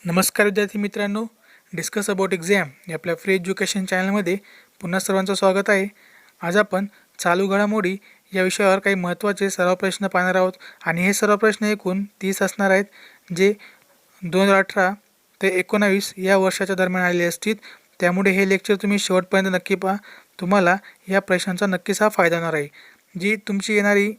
नमस्कार विद्यार्थी मित्रांनो, डिस्कस अबाउट एक्झाम या आपल्या फ्री एज्युकेशन चॅनलमध्ये पुन्हा सर्वांचं स्वागत आहे. आज आपण चालू घडामोडी या विषयावर काही महत्त्वाचे सर्व प्रश्न पाहणार आहोत आणि हे सर्व प्रश्न एकूण 30 असणार आहेत, जे 2018 ते 19 या वर्षाच्या दरम्यान आलेले असतील. त्यामुळे हे लेक्चर तुम्ही शेवटपर्यंत नक्की पहा. तुम्हाला या प्रश्नांचा नक्कीच हा फायदा होणार आहे. जी तुमची येणारी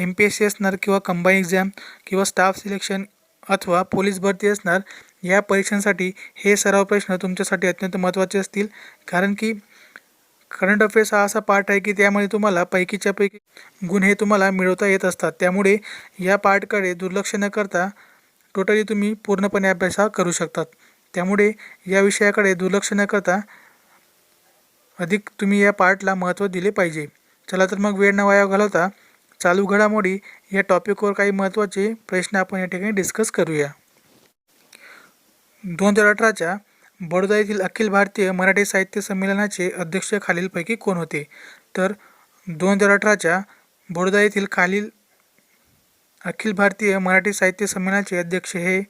MPSC असणार किंवा कंबाईन एक्झाम किंवा स्टाफ सिलेक्शन अथवा पोलीस भरती असणार, या परीक्षांसाठी हे सराव प्रश्न तुमच्यासाठी अत्यंत महत्त्वाचे असतील. कारण की करंट अफेअर्स हा असा पार्ट आहे की त्यामध्ये तुम्हाला पैकीच्या पैकी गुण हे तुम्हाला मिळवता येत असतात. त्यामुळे या पार्टकडे दुर्लक्ष न करता टोटली तुम्ही पूर्णपणे अभ्यास हा करू शकतात. त्यामुळे या विषयाकडे दुर्लक्ष न करता अधिक तुम्ही या पार्टला महत्त्व दिले पाहिजे. चला तर मग वेळ न वाया घालवता चालू घडामोडी या टॉपिकवर काही महत्त्वाचे प्रश्न आपण या ठिकाणी डिस्कस करूया. 2018च्या बडोदा येथील अखिल भारतीय मराठी साहित्य संमेलनाचे अध्यक्ष खालीलपैकी कोण होते? तर 2018च्या बडोदा येथील अखिल भारतीय मराठी साहित्य संमेलनाचे अध्यक्ष हे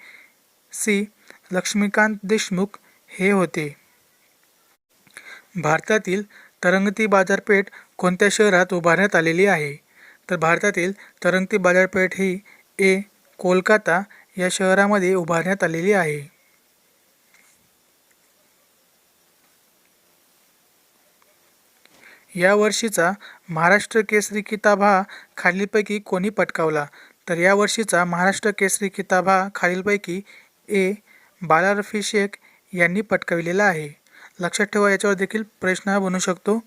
सी. लक्ष्मीकांत देशमुख हे होते. भारतातील तरंगती बाजारपेठ कोणत्या शहरात उभारण्यात आलेली आहे? तर भारतातील तरंगती बाजारपेठ ही कोलकाता या शहरामध्ये उभारण्यात आलेली आहे. या वर्षीचा महाराष्ट्र केसरी किताब हा खालीलपैकी कोणी पटकावला? तर या वर्षीचा महाराष्ट्र केसरी किताब हा खालीलपैकी बाला रफी शेख यांनी पटकाविलेला आहे. लक्षात ठेवा, याच्यावर देखील प्रश्न बनू शकतो.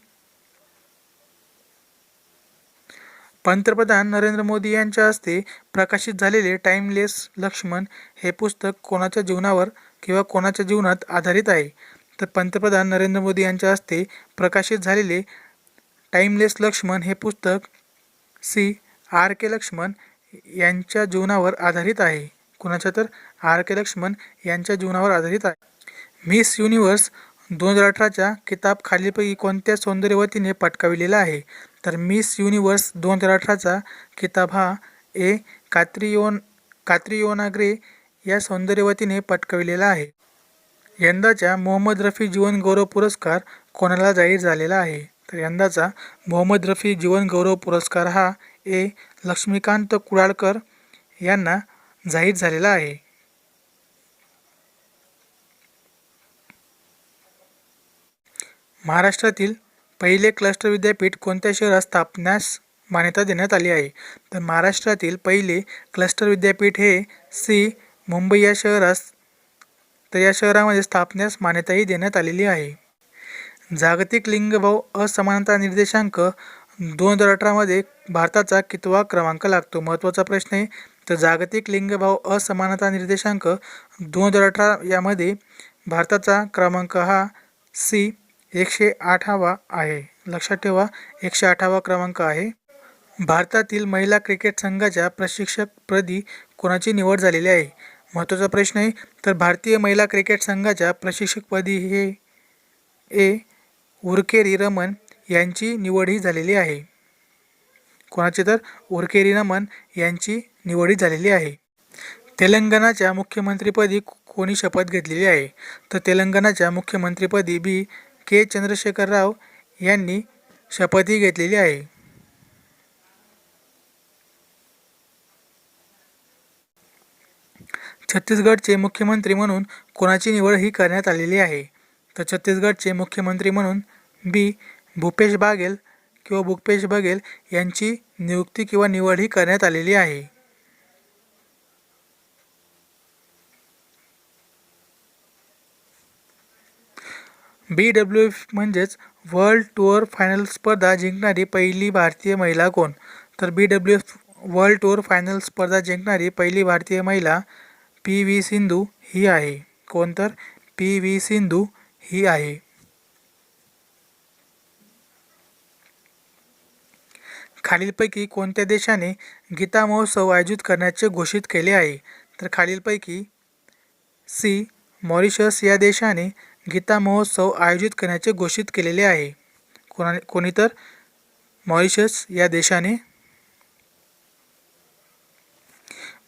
पंतप्रधान नरेंद्र मोदी यांच्या हस्ते प्रकाशित झालेले टाइमलेस लक्ष्मण हे पुस्तक कोणाच्या जीवनावर किंवा कोणाच्या जीवनात आधारित आहे? तर पंतप्रधान नरेंद्र मोदी यांच्या हस्ते प्रकाशित झालेले टाइमलेस लक्ष्मण हे पुस्तक R.K. लक्ष्मण यांच्या जीवनावर आधारित आहे. कोणाच्या? तर R.K. लक्ष्मण यांच्या जीवनावर आधारित आहे. मिस युनिव्हर्स 2018चा किताब खालीलपैकी कोणत्या सौंदर्यवतीने पटकाविलेला आहे? तर मिस युनिव्हर्स 2018चा किताब हा कात्रियोना ग्रे या सौंदर्यवतीने पटकाविलेला आहे. यंदाचा मोहम्मद रफी जीवन गौरव पुरस्कार कोणाला जाहीर झालेला आहे? तर यंदाचा मोहम्मद रफी जीवन गौरव पुरस्कार हा लक्ष्मीकांत कुडाळकर यांना जाहीर झालेला आहे. महाराष्ट्रातील पहिले क्लस्टर विद्यापीठ कोणत्या शहरात स्थापण्यास मान्यता देण्यात आली आहे? तर महाराष्ट्रातील पहिले क्लस्टर विद्यापीठ हे मुंबई या शहरास, तर या शहरामध्ये स्थापण्यास मान्यताही देण्यात आलेली आहे. जागतिक लिंगभाव असमानता निर्देशांक 2018मध्ये भारताचा कितवा क्रमांक लागतो? महत्त्वाचा प्रश्न आहे. तर जागतिक लिंगभाव असमानता निर्देशांक 2018 यामध्ये भारताचा क्रमांक हा 108वा आहे. लक्षात ठेवा, 108वा क्रमांक आहे. भारतातील महिला क्रिकेट संघाच्या प्रशिक्षकपदी कोणाची निवड झालेली आहे? महत्त्वाचा प्रश्न आहे. तर भारतीय महिला क्रिकेट संघाच्या प्रशिक्षकपदी हे उरकेरी रमन यांची निवडही झालेली आहे. कोणाची? तर उरकेरी रमन यांची निवडही झालेली आहे. तेलंगणाच्या मुख्यमंत्रीपदी कोणी शपथ घेतलेली आहे? तर तेलंगणाच्या मुख्यमंत्रीपदी के. चंद्रशेखर राव यांनी शपथही घेतलेली आहे. छत्तीसगडचे मुख्यमंत्री म्हणून कोणाची निवड ही करण्यात आलेली आहे? तर छत्तीसगडचे मुख्यमंत्री म्हणून भूपेश बघेल यांची नियुक्ती किंवा निवड ही करण्यात आलेली आहे. BWF म्हणजेच वर्ल्ड टूर फायनल स्पर्धा जिंकणारी पहिली भारतीय महिला कोण? तर BWF वर्ल्ड टूर फायनल स्पर्धा जिंकणारी पहिली भारतीय महिला PV सिंधू ही आहे. कोण? तर PV सिंधू ही आहे. खालीलपैकी कोणत्या देशाने गीता महोत्सव आयोजित करण्याचे घोषित केले आहे? तर खालीलपैकी मॉरिशस या देशाने गीता महोत्सव आयोजित करण्याचे घोषित केलेले आहे. कोणी? तर मॉरिशस या देशाने.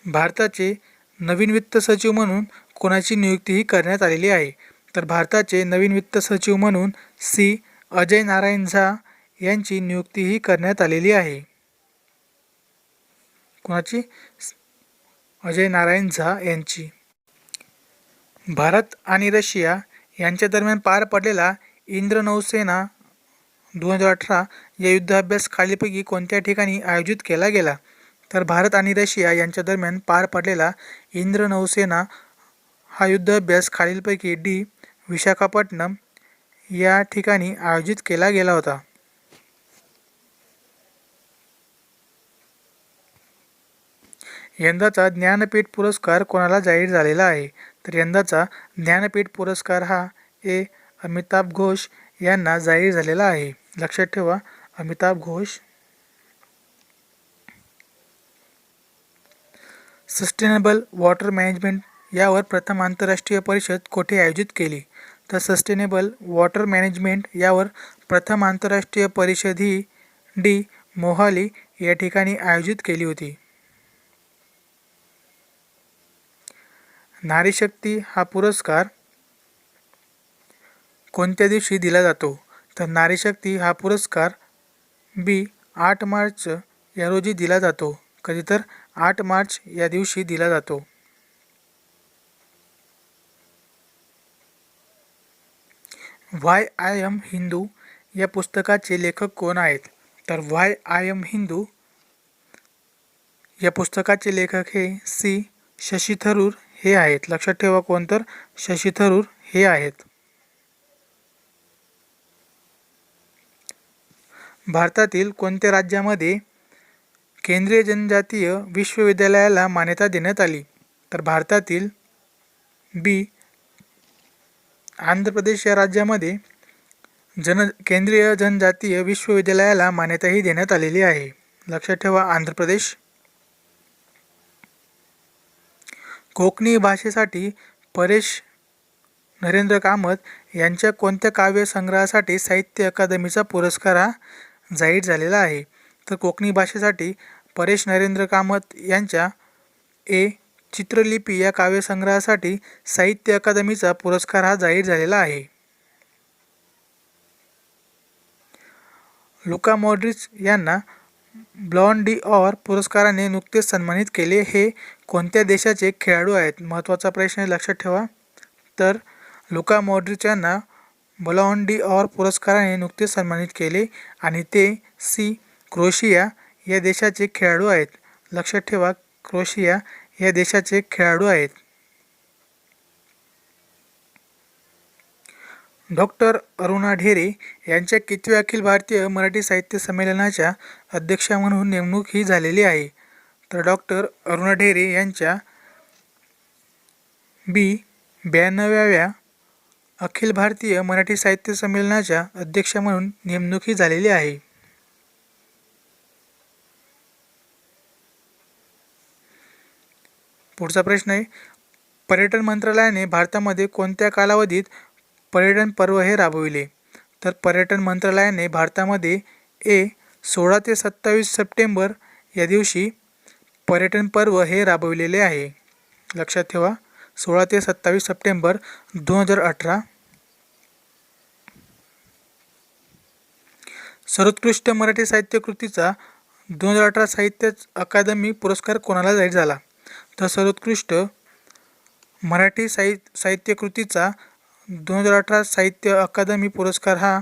भारताचे नवीन वित्त सचिव म्हणून कोणाची नियुक्तीही करण्यात आलेली आहे? तर भारताचे नवीन वित्त सचिव म्हणून सी अजय नारायण झा यांची नियुक्तीही करण्यात आलेली आहे. कोणाची? अजय नारायण झा यांची. भारत आणि रशिया यांच्या दरम्यान पार पडलेला इंद्रनौसेना 2018 या युद्धाभ्यास खालीलपैकी कोणत्या ठिकाणी आयोजित केला गेला? तर भारत आणि रशिया यांच्या दरम्यान पार पडलेला इंद्रनौसेना हा युद्धाभ्यास खालीलपैकी डी. विशाखापट्टणम या ठिकाणी आयोजित केला गेला होता. यंदाचा ज्ञानपीठ पुरस्कार कोणाला जाहीर झालेला आहे? तर यंदाचा ज्ञानपीठ पुरस्कार हा ए. अमिताभ घोष यांना जाहीर झालेला आहे. लक्षात ठेवा, Amitabh Ghosh. Sustainable water management यावर प्रथम आंतरराष्ट्रीय परिषद कोठे आयोजित केली? तर सस्टेनेबल वॉटर मॅनेजमेंट यावर प्रथम आंतरराष्ट्रीय परिषद ही डी. मोहाली या ठिकाणी आयोजित केली होती. नारी शक्ती हा पुरस्कार कोणत्या दिवशी दिला जातो? तर नारी शक्ती हा पुरस्कार बी. 8 मार्च या रोजी दिला जातो. कधी? तर 8 मार्च या दिवशी दिला जातो. व्हाय आय एम हिंदू या पुस्तकाचे लेखक कोण आहेत? तर व्हाय आय एम हिंदू या पुस्तकाचे लेखक हे सी. शशी थरूर हे आहेत. लक्षात ठेवा, कोण? तर शशी थरूर हे आहेत. भारतातील कोणत्या राज्यामध्ये केंद्रीय जनजातीय विश्वविद्यालयाला मान्यता देण्यात आली? तर भारतातील बी. आंध्र प्रदेश या राज्यामध्ये केंद्रीय जनजातीय विश्वविद्यालयाला मान्यताही देण्यात आलेली आहे. लक्षात ठेवा, आंध्र प्रदेश. कोकणी भाषेसाठी परेश नरेंद्र कामत यांच्या कोणत्या काव्य संग्रहासाठी साहित्य अकादमीचा पुरस्कार हा जाहीर झालेला आहे? तर कोकणी भाषेसाठी परेश नरेंद्र कामत यांच्या ए. चित्रलिपी या काव्यसंग्रहासाठी साहित्य अकादमीचा पुरस्कार हा जाहीर झालेला आहे. लुका मॉड्रिच यांना ब्लॉन डी'ऑर पुरस्काराने नुकतेच सन्मानित केले. हे कोणत्या देशाचे खेळाडू आहेत? महत्त्वाचा प्रश्न आहे, लक्षात ठेवा. तर लुका मॉड्रिच यांना ब्लॉन डी'ऑर पुरस्काराने नुकतेच सन्मानित केले आणि ते सी. क्रोएशिया या देशाचे खेळाडू आहेत. लक्षात ठेवा, क्रोएशिया या देशाचे खेळाडू आहेत. डॉक्टर अरुणा ढेरे यांच्या कितव्या अखिल भारतीय मराठी साहित्य संमेलनाच्या अध्यक्षा म्हणून नेमणूक ही झालेली आहे? तर डॉक्टर अरुणा ढेरे यांच्या बी. 92व्या अखिल भारतीय मराठी साहित्य संमेलनाच्या अध्यक्षा म्हणून नेमणूक ही झालेली आहे. पुढचा प्रश्न आहे, पर्यटन मंत्रालयाने भारतामध्ये कोणत्या कालावधीत पर्यटन पर्व हे राबविले? तर पर्यटन मंत्रालयाने भारतामध्ये 16 ते 27 सप्टेंबर या दिवशी पर्यटन पर्व हे राबविलेले आहे. लक्षात ठेवा, 16 ते 27 सप्टेंबर 2018. सर्वोत्कृष्ट मराठी साहित्य कृतीचा 2018 साहित्य अकादमी पुरस्कार कोणाला जाहीर झाला? तर सर्वोत्कृष्ट मराठी साहित्य कृतीचा 2018 साहित्य अकादमी पुरस्कार हा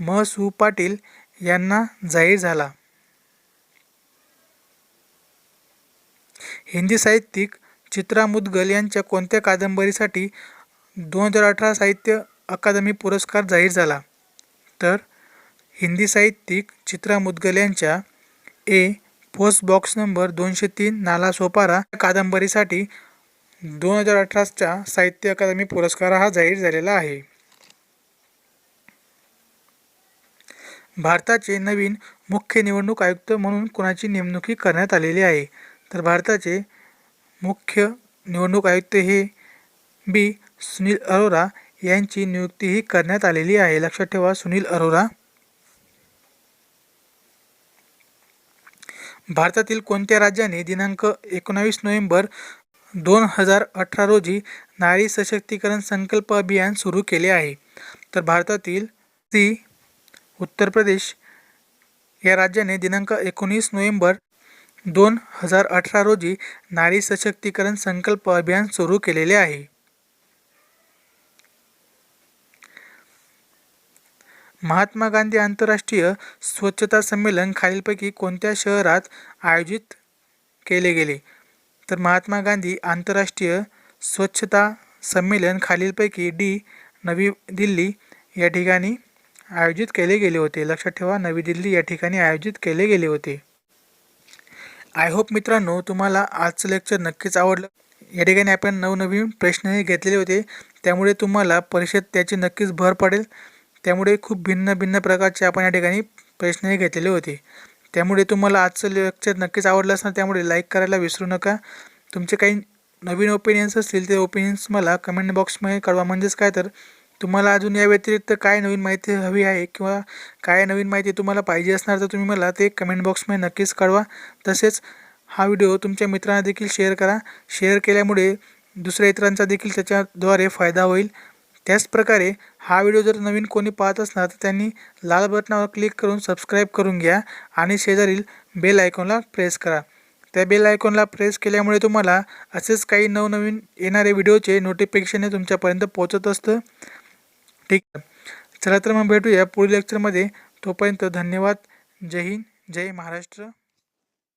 म. सु. पाटील यांना जाहीर झाला. हिंदी साहित्यिक चित्रा मुद्गल यांच्या कोणत्या कादंबरीसाठी 2018 साहित्य अकादमी पुरस्कार जाहीर झाला? तर हिंदी साहित्यिक चित्रा मुद्गल यांच्या ए. Post box number 203 Nala Sopara कादंबरीसाठी 2018च्या साहित्य अकादमी पुरस्कार हा जाहीर झालेला आहे. भारताचे नवीन मुख्य निवडणूक आयुक्त म्हणून कोणाची नेमणूक करण्यात आलेली आहे? तर भारताचे मुख्य निवडणूक आयुक्त हे बी. सुनील अरोरा यांची नियुक्तीही करण्यात आलेली आहे. लक्षात ठेवा, सुनील अरोरा. भारतातील कोणत्या राज्याने दिनांक 19 नोव्हेंबर 2018 रोजी नारी सशक्तीकरण संकल्प अभियान सुरू केले आहे. तर भारतातील उत्तर प्रदेश या राज्याने दिनांक 19 नोव्हेंबर 2018 रोजी नारी सशक्तीकरण संकल्प अभियान सुरू केलेले आहे. महात्मा गांधी आंतरराष्ट्रीय स्वच्छता संमेलन खालीलपैकी कोणत्या शहरात आयोजित केले गेले? तर महात्मा गांधी आंतरराष्ट्रीय स्वच्छता संमेलन खालीलपैकी डी. नवी दिल्ली या ठिकाणी आयोजित केले गेले होते. लक्षात ठेवा, नवी दिल्ली या ठिकाणी आयोजित केले गेले होते. आय होप मित्रांनो तुम्हाला आजचं लेक्चर नक्कीच आवडलं. या ठिकाणी आपण नवनवीन प्रश्नही घेतलेले होते, त्यामुळे तुम्हाला परीक्षेत त्याची नक्कीच भर पडेल. त्यामुळे खूप भिन्न प्रकारचे आपण या ठिकाणी प्रश्नही घेतलेले होते. त्यामुळे तुम्हाला आजचं लेक्चर नक्कीच आवडलं असणार, त्यामुळे लाईक करायला विसरू नका. तुमचे काही नवीन ओपिनियन्स असतील ते ओपिनियन्स मला कमेंट बॉक्समध्ये कळवा. म्हणजेच काय, तर तुम्हाला अजून या व्यतिरिक्त काय नवीन माहिती हवी आहे किंवा काय नवीन माहिती तुम्हाला पाहिजे असणार तर तुम्ही मला ते कमेंट बॉक्समध्ये नक्कीच कळवा. तसेच हा व्हिडिओ तुमच्या मित्रांना देखील शेअर करा. शेअर केल्यामुळे दुसऱ्या इतरांचा देखील त्याच्याद्वारे फायदा होईल. त्याचप्रकारे हा व्हिडिओ जर नवीन कोणी पाहत असणार तर त्यांनी लाल बटनावर क्लिक करून सबस्क्राईब करून घ्या आणि शेजारील बेल आयकॉनला प्रेस करा. त्या बेल आयकॉनला प्रेस केल्यामुळे तुम्हाला असेच काही नवनवीन येणारे व्हिडिओचे नोटिफिकेशन तुमच्यापर्यंत पोहोचत असतं. ठीक आहे, चला तर मग भेटूया पुढील लेक्चरमध्ये. तोपर्यंत धन्यवाद. जय हिंद, जय महाराष्ट्र.